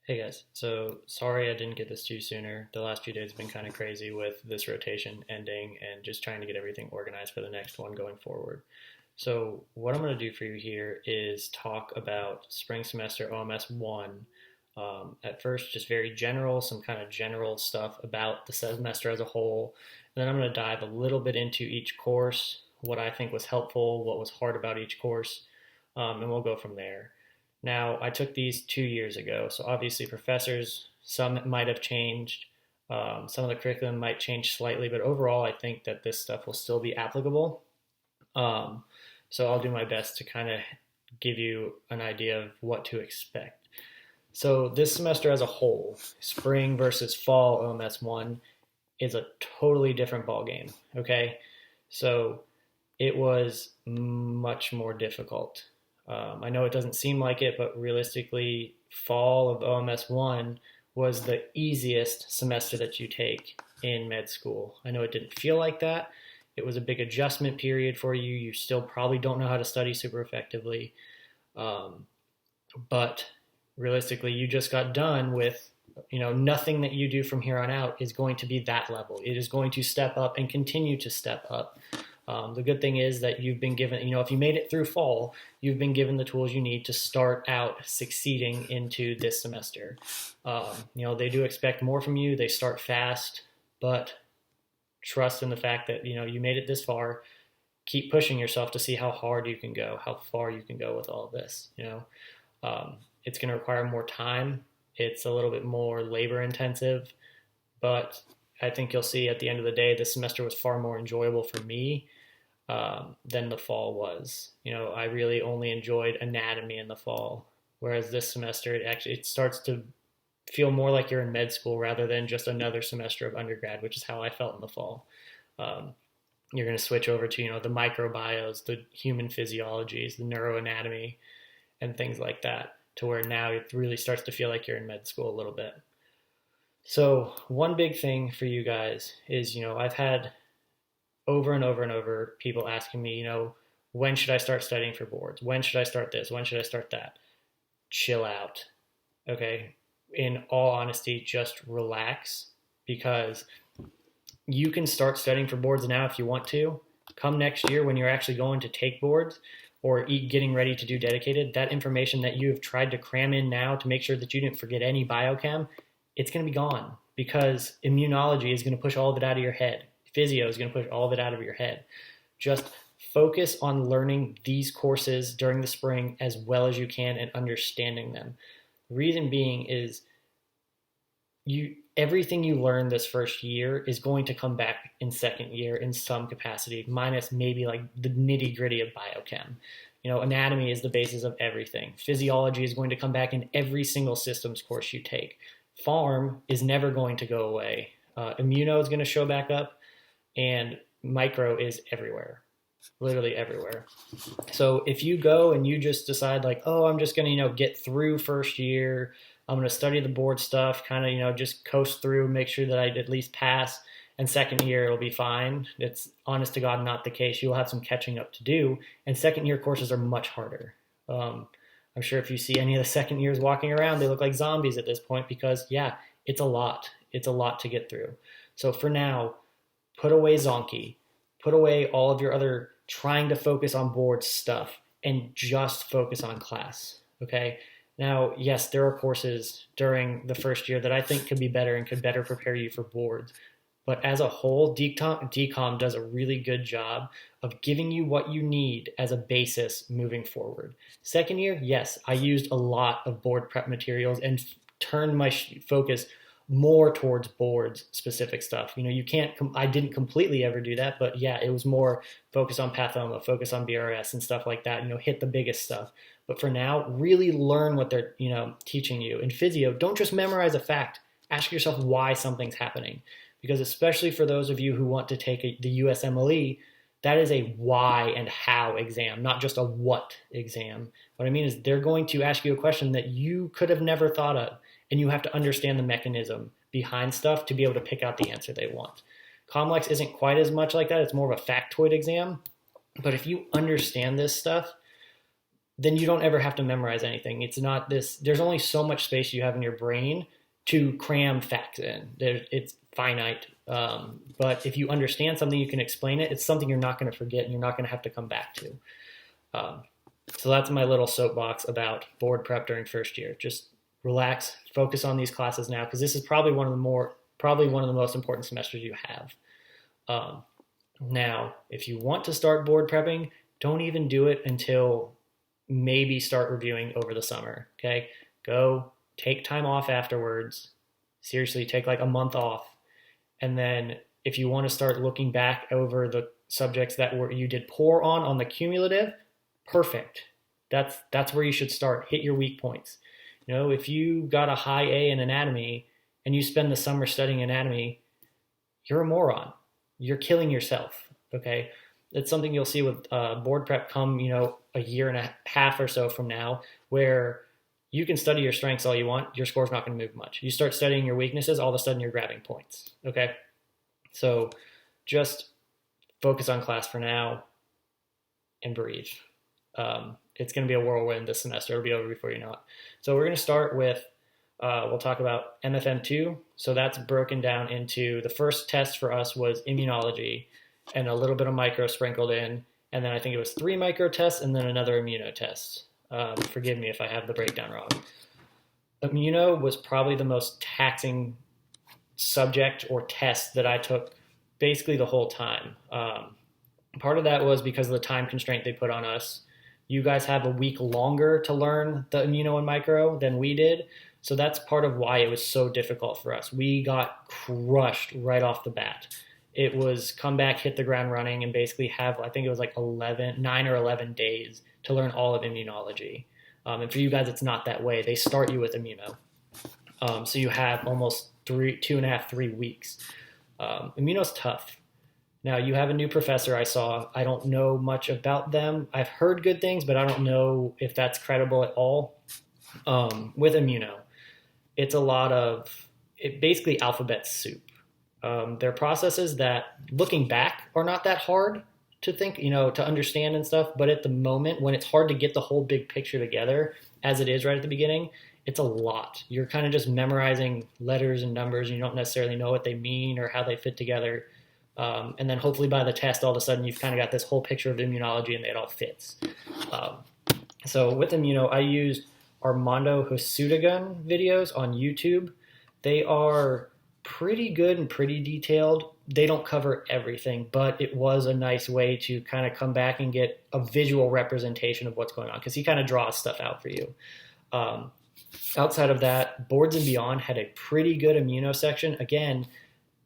Hey guys, so sorry I didn't get this to you sooner. The last few days have been kind of crazy with this rotation ending and just trying to get everything organized for the next one going forward. So, what I'm going to do for you here is talk about spring semester OMS1. At first, just very general, some kind of general stuff about the semester as a whole. And then I'm going to dive a little bit into each course, what I think was helpful, what was hard about each course, and we'll go from there. Now, I took these 2 years ago, so obviously professors, some might have changed. Some of the curriculum might change slightly, but overall, I think that this stuff will still be applicable. Um, so I'll do my best to kind of give you an idea of what to expect. So this semester as a whole, spring versus fall OMS1 is a totally different ball game. Okay, so it was much more difficult. I know it doesn't seem like it, but realistically, fall of OMS1 was the easiest semester that you take in med school. I know it didn't feel like that. It was a big adjustment period for you. You still probably don't know how to study super effectively. Um, but realistically, you just got done with, nothing that you do from here on out is going to be that level. It is going to step up and continue to step up. The good thing is that you've been given, if you made it through fall, you've been given the tools you need to start out succeeding into this semester. They do expect more from you. They start fast, but trust in the fact that, you made it this far. Keep pushing yourself to see how hard you can go, how far you can go with all of this. It's going to require more time. It's a little bit more labor intensive, but I think you'll see at the end of the day, this semester was far more enjoyable for me than the fall was. I really only enjoyed anatomy in the fall, whereas this semester it starts to feel more like you're in med school rather than just another semester of undergrad, which is how I felt in the fall. Um, you're going to switch over to the microbiomes, the human physiologies, the neuroanatomy, and things like that, to where now it really starts to feel like you're in med school a little bit. So one big thing for you guys is, I've had over and over and over people asking me, when should I start studying for boards? When should I start this? When should I start that? Chill out. Okay. In all honesty, just relax, because you can start studying for boards now if you want to. Come next year when you're actually going to take boards or getting ready to do dedicated, that information that you've tried to cram in now to make sure that you didn't forget any biochem, it's going to be gone, because immunology is going to push all of it out of your head. Physio is going to push all of it out of your head. Just focus on learning these courses during the spring as well as you can and understanding them. The reason being is everything you learn this first year is going to come back in second year in some capacity, minus maybe like the nitty gritty of biochem. Anatomy is the basis of everything. Physiology is going to come back in every single systems course you take. Pharm is never going to go away. Immuno is going to show back up, and micro is everywhere, literally everywhere. So if you go and you just decide like, oh, I'm just going to, get through first year, I'm going to study the board stuff, kind of, just coast through, make sure that I at least pass, and second year it'll be fine. It's honest to God not the case. You'll have some catching up to do, and second year courses are much harder. I'm sure if you see any of the second years walking around, they look like zombies at this point, because, yeah, it's a lot. It's a lot to get through. So for now, put away Zonky. Put away all of your other trying to focus on board stuff and just focus on class, okay? Now, yes, there are courses during the first year that I think could be better and could better prepare you for boards. But as a whole, DCOM does a really good job of giving you what you need as a basis moving forward. Second year, yes, I used a lot of board prep materials and turned my focus more towards boards specific stuff. I didn't completely ever do that, but yeah, it was more focus on pathoma, focus on BRS and stuff like that, hit the biggest stuff. But for now, really learn what they're, teaching you. In physio, don't just memorize a fact. Ask yourself why something's happening. Because especially for those of you who want to take the USMLE, that is a why and how exam, not just a what exam. What I mean is they're going to ask you a question that you could have never thought of, and you have to understand the mechanism behind stuff to be able to pick out the answer they want. Comlex isn't quite as much like that. It's more of a factoid exam. But if you understand this stuff, then you don't ever have to memorize anything. It's not this, there's only so much space you have in your brain to cram facts in. It's finite. But if you understand something, you can explain it. It's something you're not going to forget and you're not going to have to come back to. So that's my little soapbox about board prep during first year. Just relax, focus on these classes now, because this is probably one of the most important semesters you have. Now, if you want to start board prepping, don't even do it until maybe start reviewing over the summer. Okay, go take time off afterwards. Seriously, take like a month off, and then if you want to start looking back over the subjects that you did poor on the cumulative, perfect. That's where you should start. Hit your weak points. If you got a high A in anatomy and you spend the summer studying anatomy, you're a moron. You're killing yourself. Okay, it's something you'll see with board prep come a year and a half or so from now, where you can study your strengths all you want, your score's not going to move much. You start studying your weaknesses, all of a sudden you're grabbing points. Okay, so just focus on class for now and breathe. It's going to be a whirlwind this semester. It'll be over before you know it. So we're going to start with, we'll talk about MFM2. So that's broken down into, the first test for us was immunology and a little bit of micro sprinkled in. And then I think it was 3 micro tests and then another immuno test. Forgive me if I have the breakdown wrong. Immuno was probably the most taxing subject or test that I took basically the whole time. Part of that was because of the time constraint they put on us. You guys have a week longer to learn the immuno and micro than we did. So that's part of why it was so difficult for us. We got crushed right off the bat. It was come back, hit the ground running, and basically have, I think it was like 9 or 11 days to learn all of immunology. And for you guys, it's not that way. They start you with immuno. So you have almost 3 weeks. Immuno's tough. Now, you have a new professor I saw. I don't know much about them. I've heard good things, but I don't know if that's credible at all. With Immuno, it's a lot of, basically alphabet soup. They're processes that, looking back, are not that hard to think, to understand and stuff. But at the moment, when it's hard to get the whole big picture together, as it is right at the beginning, it's a lot. You're kind of just memorizing letters and numbers, and you don't necessarily know what they mean or how they fit together. And then hopefully by the test, all of a sudden, you've kind of got this whole picture of immunology and it all fits. So with Immuno, I used Armando Hosudagun videos on YouTube. They are pretty good and pretty detailed. They don't cover everything, but it was a nice way to kind of come back and get a visual representation of what's going on, because he kind of draws stuff out for you. Outside of that, Boards and Beyond had a pretty good Immuno section. Again,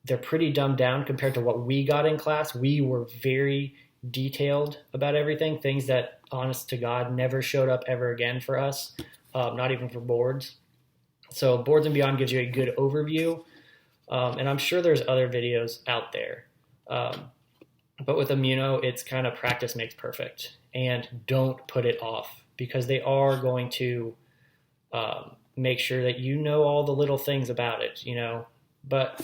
they're pretty dumbed down compared to what we got in class. We were very detailed about everything, things that, honest to God, never showed up ever again for us, not even for boards. So Boards and Beyond gives you a good overview, and I'm sure there's other videos out there. But with Immuno, it's kind of practice makes perfect, and don't put it off, because they are going to make sure that you know all the little things about it, but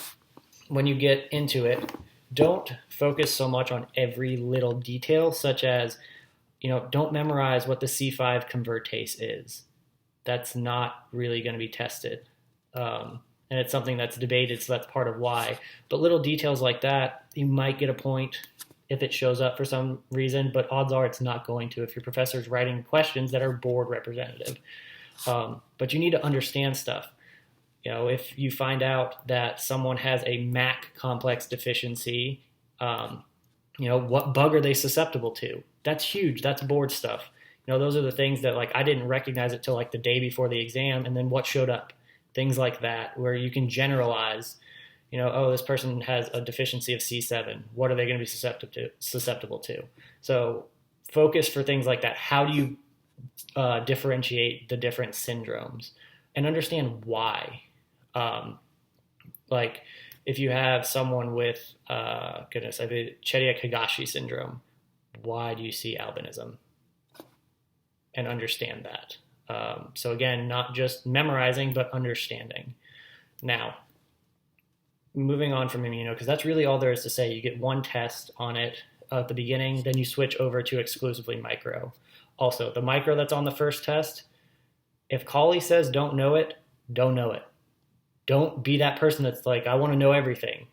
when you get into it, don't focus so much on every little detail, such as, don't memorize what the C5 convertase is. That's not really going to be tested. And it's something that's debated, so that's part of why. But little details like that, you might get a point if it shows up for some reason, but odds are it's not going to if your professor's writing questions that are board representative. But you need to understand stuff. If you find out that someone has a MAC complex deficiency, what bug are they susceptible to? That's huge. That's board stuff. Those are the things that, I didn't recognize it till the day before the exam, and then what showed up. Things like that, where you can generalize, this person has a deficiency of C7. What are they going to be susceptible to? So focus for things like that. How do you differentiate the different syndromes and understand why? If you have someone with, Chediak Higashi syndrome, why do you see albinism? And understand that. So again, not just memorizing, but understanding. Now, moving on from Immuno, because that's really all there is to say. You get one test on it at the beginning, then you switch over to exclusively micro. Also, the micro that's on the first test, if Colley says don't know it, don't know it. Don't be that person that's like, I want to know everything.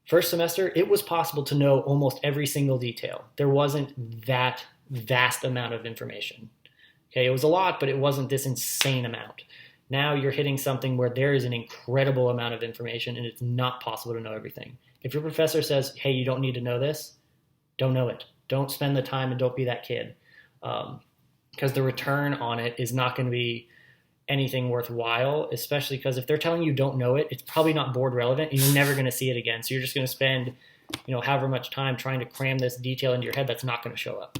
First semester, it was possible to know almost every single detail. There wasn't that vast amount of information. Okay, it was a lot, but it wasn't this insane amount. Now you're hitting something where there is an incredible amount of information and it's not possible to know everything. If your professor says, hey, you don't need to know this, don't know it. Don't spend the time and don't be that kid. Because the return on it is not going to be anything worthwhile, especially because if they're telling you don't know it, it's probably not board relevant and you're never going to see it again. So you're just going to spend, however much time trying to cram this detail into your head that's not going to show up.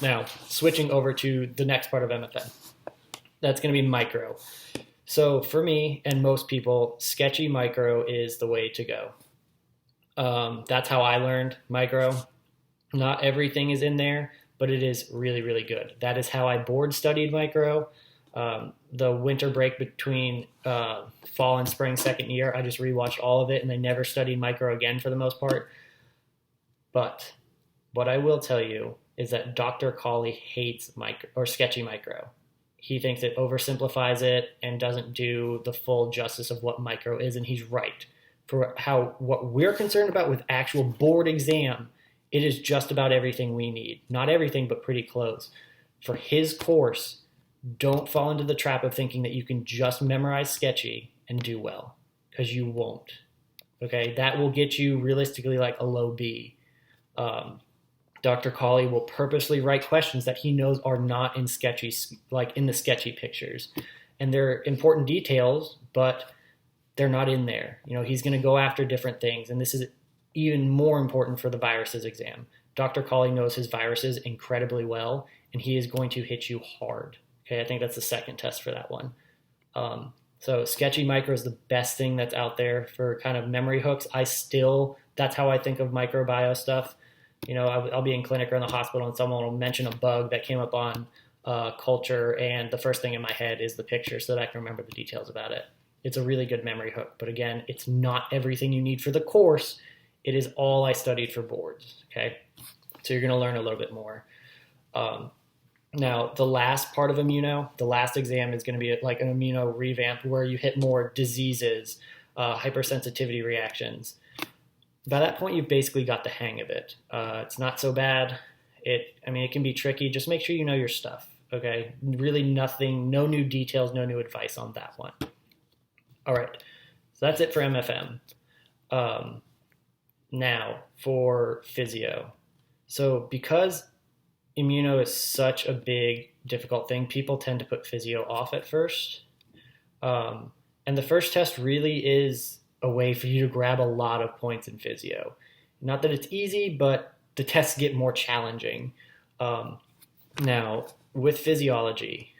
Now, switching over to the next part of MFM. That's going to be micro. So for me and most people, sketchy micro is the way to go. That's how I learned micro. Not everything is in there, but it is really, really good. That is how I board studied micro. The winter break between fall and spring second year, I just rewatched all of it and I never studied micro again for the most part. But what I will tell you is that Dr. Colley hates micro or sketchy micro. He thinks it oversimplifies it and doesn't do the full justice of what micro is, and he's right. For what we're concerned about with actual board exam, it is just about everything we need. Not everything, but pretty close. For his course, don't fall into the trap of thinking that you can just memorize sketchy and do well, because you won't. Okay, that will get you realistically like a low B. Dr. Colley will purposely write questions that he knows are not in sketchy, like in the sketchy pictures. And they're important details, but they're not in there. He's going to go after different things. And this is even more important for the viruses exam. Dr. Colley knows his viruses incredibly well, and he is going to hit you hard. Okay, I think that's the second test for that one. So sketchy micro is the best thing that's out there for kind of memory hooks. That's how I think of microbiome stuff. I'll be in clinic or in the hospital and someone will mention a bug that came up on culture, and the first thing in my head is the picture so that I can remember the details about it. It's a really good memory hook, but again, it's not everything you need for the course. It is all I studied for boards, okay? So you're going to learn a little bit more. Now, the last part of Immuno, the last exam is going to be like an Immuno revamp where you hit more diseases, hypersensitivity reactions. By that point, you've basically got the hang of it. It's not so bad. It can be tricky. Just make sure you know your stuff, okay? Really nothing, no new details, no new advice on that one. All right, so that's it for MFM. Now, for Physio. So because Immuno is such a big, difficult thing, people tend to put Physio off at first. And the first test really is a way for you to grab a lot of points in Physio. Not that it's easy, but the tests get more challenging. Now, with physiology,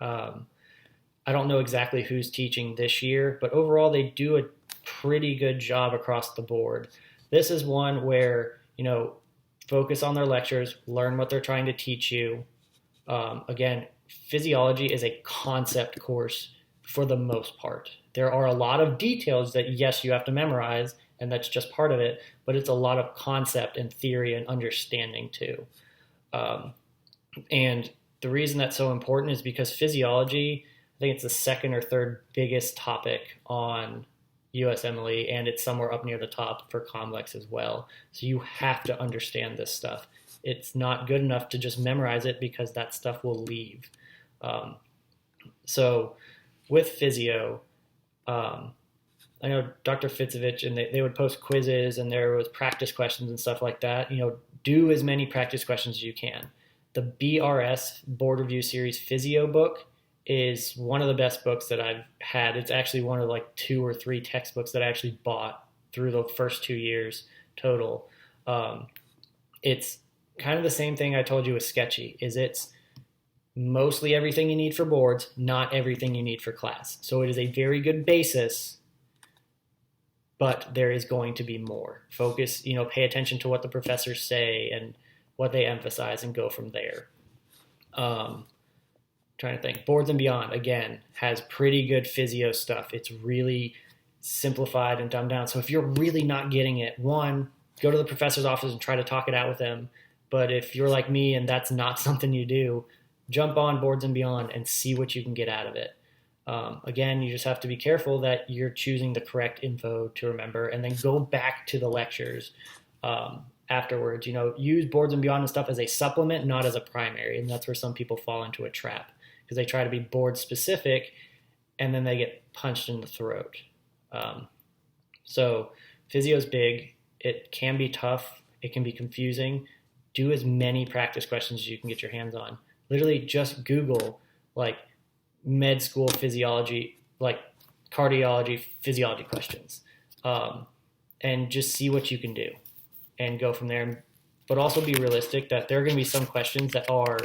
I don't know exactly who's teaching this year, but overall they do a pretty good job across the board. This is one where, focus on their lectures, learn what they're trying to teach you. Again, physiology is a concept course for the most part. There are a lot of details that, yes, you have to memorize, and that's just part of it, but it's a lot of concept and theory and understanding too. And the reason that's so important is because physiology, I think it's the second or third biggest topic on USMLE, and it's somewhere up near the top for Comlex as well. So you have to understand this stuff. It's not good enough to just memorize it because that stuff will leave. So with Physio, I know Dr. Fitzovich, and they would post quizzes and there was practice questions and stuff like that. Do as many practice questions as you can. The BRS Board Review Series Physio book is one of the best books that I've had. It's actually one of like 2 or 3 textbooks that I actually bought through the first 2 years total. It's kind of the same thing I told you with sketchy, is it's mostly everything you need for boards, not everything you need for class. So it is a very good basis, but there is going to be more. Focus, pay attention to what the professors say and what they emphasize and go from there. Trying to think. Boards and Beyond, again, has pretty good physio stuff. It's really simplified and dumbed down. So if you're really not getting it, one, go to the professor's office and try to talk it out with them. But if you're like me and that's not something you do, jump on Boards and Beyond and see what you can get out of it. Again, you just have to be careful that you're choosing the correct info to remember, and then go back to the lectures afterwards. Use Boards and Beyond and stuff as a supplement, not as a primary. And that's where some people fall into a trap, because they try to be board specific and then they get punched in the throat. So physio is big. It can be tough. It can be confusing. Do as many practice questions as you can get your hands on. Literally just Google like med school physiology, like cardiology, physiology questions, and just see what you can do and go from there. But also be realistic that there are going to be some questions that are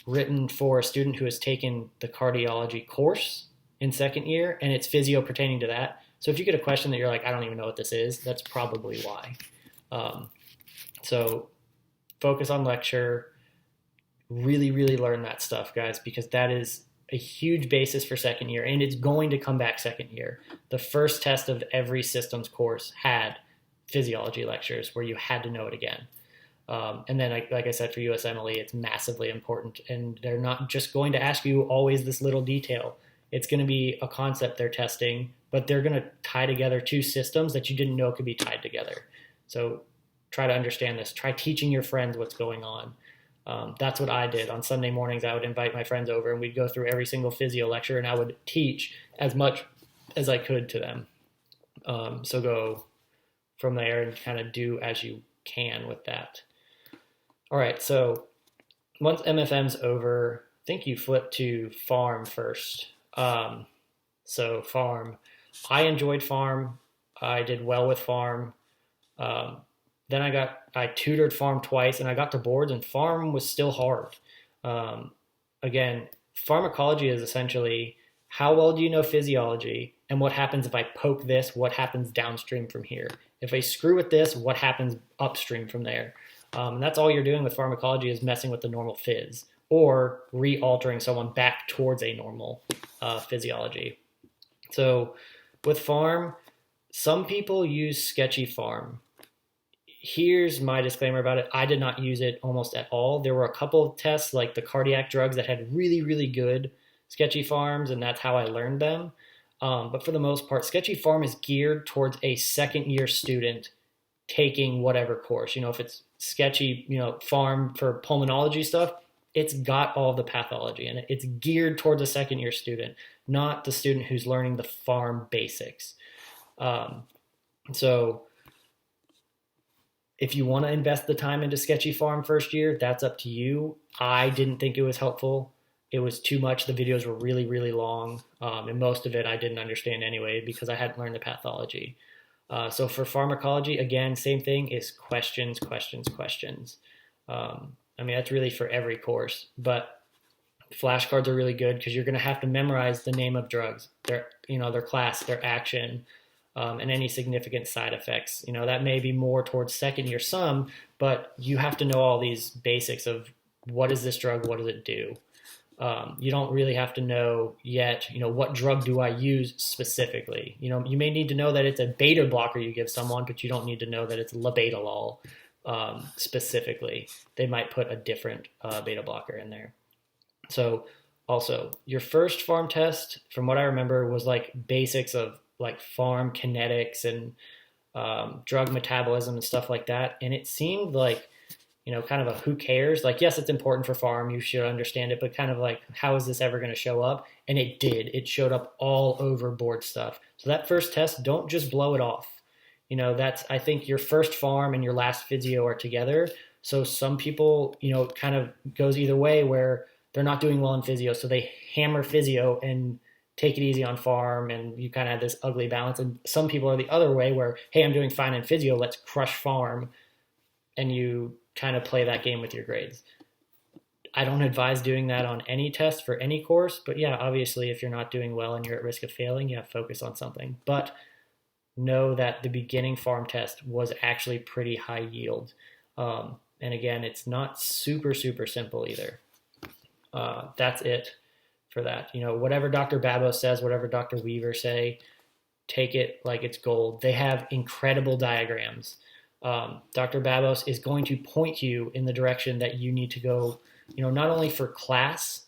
written for a student who has taken the cardiology course in second year, and it's physio pertaining to that. So if you get a question that you're like, I don't even know what this is, that's probably why. So focus on lecture, really, really learn that stuff, guys, because that is a huge basis for second year, and it's going to come back second year. The first test of every systems course had physiology lectures where you had to know it again. And then, like I said, for USMLE, it's massively important, and they're not just going to ask you always this little detail. It's going to be a concept they're testing, but they're going to tie together two systems that you didn't know could be tied together. So try to understand this. Try teaching your friends what's going on. That's what I did. On Sunday mornings, I would invite my friends over, and we'd go through every single physio lecture, and I would teach as much as I could to them. So go from there and kind of do as you can with that. All right, so once MFM's over, I think you flip to Pharm first. So Pharm, I enjoyed Pharm. I did well with Pharm. Then I tutored Pharm twice, and I got to boards, and Pharm was still hard. Again, pharmacology is essentially how well do you know physiology, and what happens if I poke this, what happens downstream from here? If I screw with this, what happens upstream from there? And that's all you're doing with pharmacology, is messing with the normal phys, or re-altering someone back towards a normal physiology. So with Pharm, some people use sketchy Pharm. Here's my disclaimer about it. I did not use it almost at all. There were a couple of tests, like the cardiac drugs, that had really, really good sketchy Pharms, and that's how I learned them. But for the most part, sketchy Pharm is geared towards a second-year student taking whatever course. If it's sketchy, Pharm for pulmonology stuff, it's got all the pathology in it. It's geared towards a second-year student, not the student who's learning the Pharm basics. So if you want to invest the time into sketchy Pharm first year, that's up to you. I didn't think it was helpful. It was too much. The videos were really, really long. And most of it I didn't understand anyway because I hadn't learned the pathology. So for pharmacology, again, same thing, is questions, questions, questions. That's really for every course. But flashcards are really good because you're going to have to memorize the name of drugs, their class, their action, and any significant side effects. That may be more towards second year some, but you have to know all these basics of what is this drug, what does it do? You don't really have to know yet, what drug do I use specifically? You may need to know that it's a beta blocker you give someone, but you don't need to know that it's labetalol specifically. They might put a different beta blocker in there. So also, your first Pharm test, from what I remember, was like basics of like Pharm kinetics and drug metabolism and stuff like that. And it seemed like, kind of a who cares? Like, yes, it's important for Pharm, you should understand it, but kind of like, how is this ever going to show up? And it did. It showed up all over board stuff. So that first test, don't just blow it off. I think your first Pharm and your last physio are together. So some people, kind of goes either way where they're not doing well in physio, so they hammer physio and take it easy on Pharm, and you kind of have this ugly balance. And some people are the other way where, hey, I'm doing fine in physio, let's crush Pharm, and you kind of play that game with your grades. I don't advise doing that on any test for any course, but yeah, obviously if you're not doing well and you're at risk of failing, you have to focus on something. But know that the beginning Pharm test was actually pretty high yield. And again, it's not super, super simple either. That's it for that. Whatever Dr. Babos says, whatever Dr. Weaver say, take it like it's gold. They have incredible diagrams. Dr. Babos is going to point you in the direction that you need to go not only for class,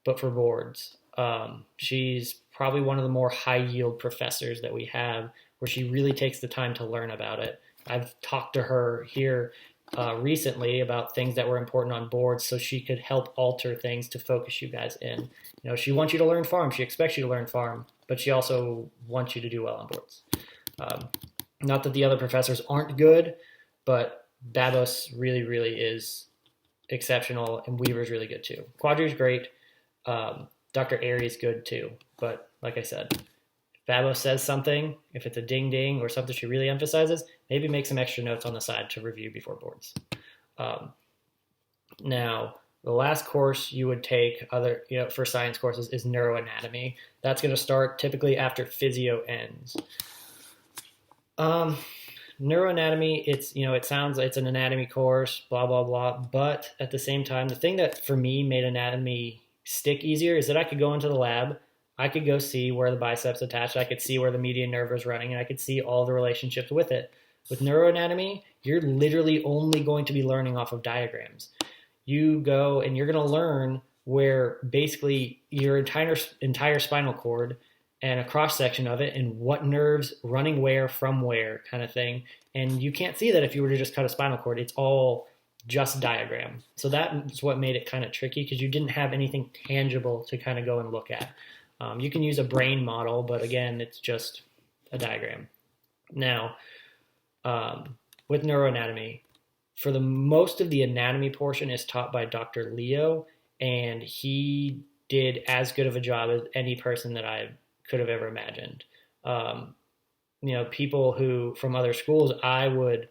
but for boards. She's probably one of the more high yield professors that we have, where she really takes the time to learn about it. I've talked to her here recently about things that were important on boards so she could help alter things to focus you guys in. She wants you to learn farm. She expects you to learn farm, but she also wants you to do well on boards. Not that the other professors aren't good, but Babos really, really is exceptional, and Weaver's really good too. Quadri's great. Dr. Airy's good too. But like I said, if Babos says something, if it's a ding ding or something she really emphasizes, maybe make some extra notes on the side to review before boards. Now, the last course you would take for science courses is neuroanatomy. That's going to start typically after physio ends. Neuroanatomy, it's an anatomy course, blah, blah, blah. But at the same time, the thing that for me made anatomy stick easier is that I could go into the lab, I could go see where the biceps attached, I could see where the median nerve was running, and I could see all the relationships with it. With neuroanatomy, you're literally only going to be learning off of diagrams. You go and you're going to learn where basically your entire spinal cord and a cross section of it and what nerves running where from where kind of thing. And you can't see that if you were to just cut a spinal cord. It's all just diagram. So that's what made it kind of tricky, because you didn't have anything tangible to kind of go and look at. You can use a brain model, but again, it's just a diagram. Now, with neuroanatomy, for the most of the anatomy portion is taught by Dr. Leo, and he did as good of a job as any person that I could have ever imagined. People who from other schools, I would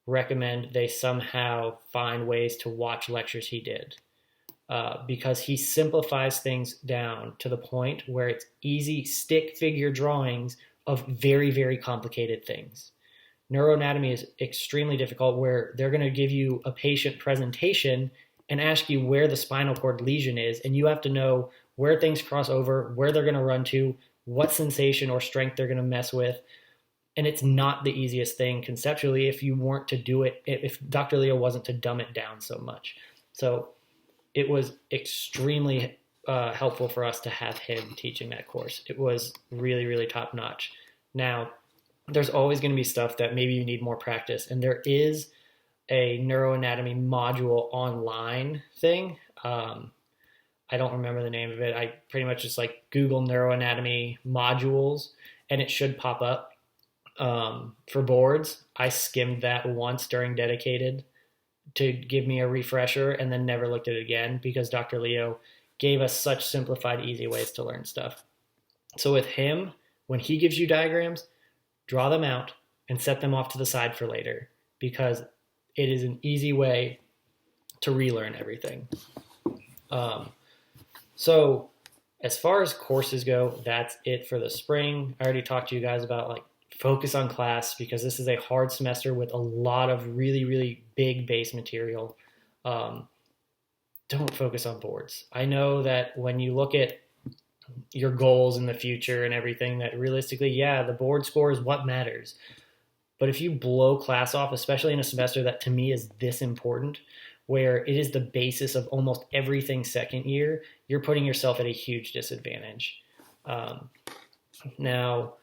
recommend they somehow find ways to watch lectures he did, because he simplifies things down to the point where it's easy stick figure drawings of very, very complicated things. Neuroanatomy is extremely difficult, where they're going to give you a patient presentation and ask you where the spinal cord lesion is, and you have to know where things cross over, where they're going to run to, what sensation or strength they're going to mess with. And it's not the easiest thing conceptually if you weren't to do it, if Dr. Leo wasn't to dumb it down so much. So it was extremely helpful for us to have him teaching that course. It was really, really top notch. Now, there's always going to be stuff that maybe you need more practice. And there is a neuroanatomy module online thing. I don't remember the name of it. I pretty much just Google neuroanatomy modules and it should pop up. For boards, I skimmed that once during dedicated to give me a refresher and then never looked at it again, because Dr. Leo gave us such simplified, easy ways to learn stuff. So with him, when he gives you diagrams, draw them out and set them off to the side for later, because it is an easy way to relearn everything. So as far as courses go, that's it for the spring. I already talked to you guys about focus on class, because this is a hard semester with a lot of really, really big base material. Don't focus on boards. I know that when you look at your goals in the future and everything, that realistically, the board score is what matters. But if you blow class off, especially in a semester that to me is this important, where it is the basis of almost everything second year, you're putting yourself at a huge disadvantage. Now,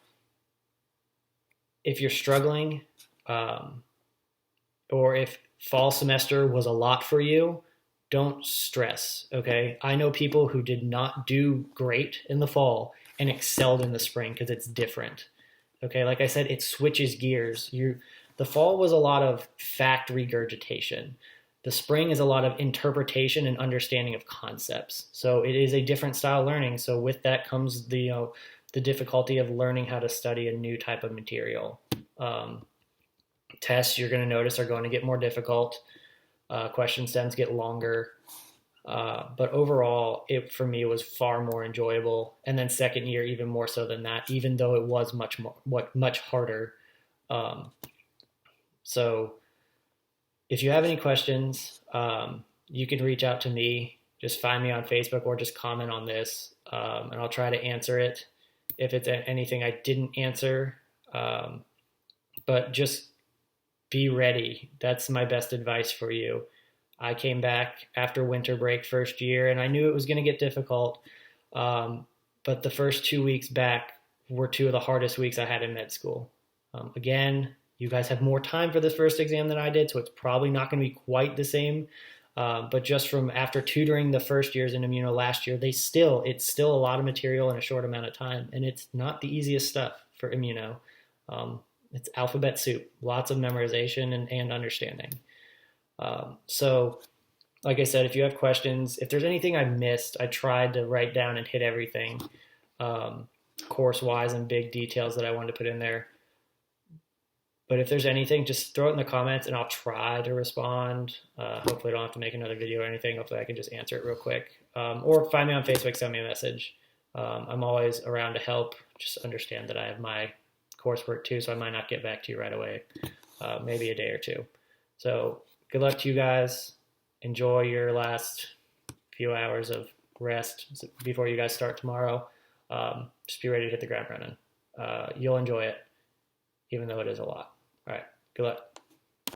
if you're struggling, or if fall semester was a lot for you, don't stress, okay? I know people who did not do great in the fall and excelled in the spring because it's different, okay? Like I said, it switches gears. The fall was a lot of fact regurgitation. The spring is a lot of interpretation and understanding of concepts. So it is a different style of learning. So with that comes the difficulty of learning how to study a new type of material. Tests, you're going to notice, are going to get more difficult. Question stems get longer. But overall, it for me was far more enjoyable. And then second year, even more so than that, even though it was much harder. So if you have any questions, you can reach out to me. Just find me on Facebook or just comment on this, and I'll try to answer it if it's anything I didn't answer. But just be ready. That's my best advice for you. I came back after winter break first year, and I knew it was going to get difficult. But the first 2 weeks back were two of the hardest weeks I had in med school. Again, you guys have more time for this first exam than I did, so it's probably not going to be quite the same. But just from after tutoring the first years in Immuno last year, it's still a lot of material in a short amount of time, and it's not the easiest stuff for Immuno. It's alphabet soup, lots of memorization and understanding. So, like I said, if you have questions, if there's anything I missed, I tried to write down and hit everything course-wise and big details that I wanted to put in there. But if there's anything, just throw it in the comments and I'll try to respond. Hopefully I don't have to make another video or anything. Hopefully I can just answer it real quick. Or find me on Facebook, send me a message. I'm always around to help. Just understand that I have my coursework too, so I might not get back to you right away. Maybe a day or two. So good luck to you guys. Enjoy your last few hours of rest before you guys start tomorrow. Just be ready to hit the ground running. You'll enjoy it, even though it is a lot. All right, good luck.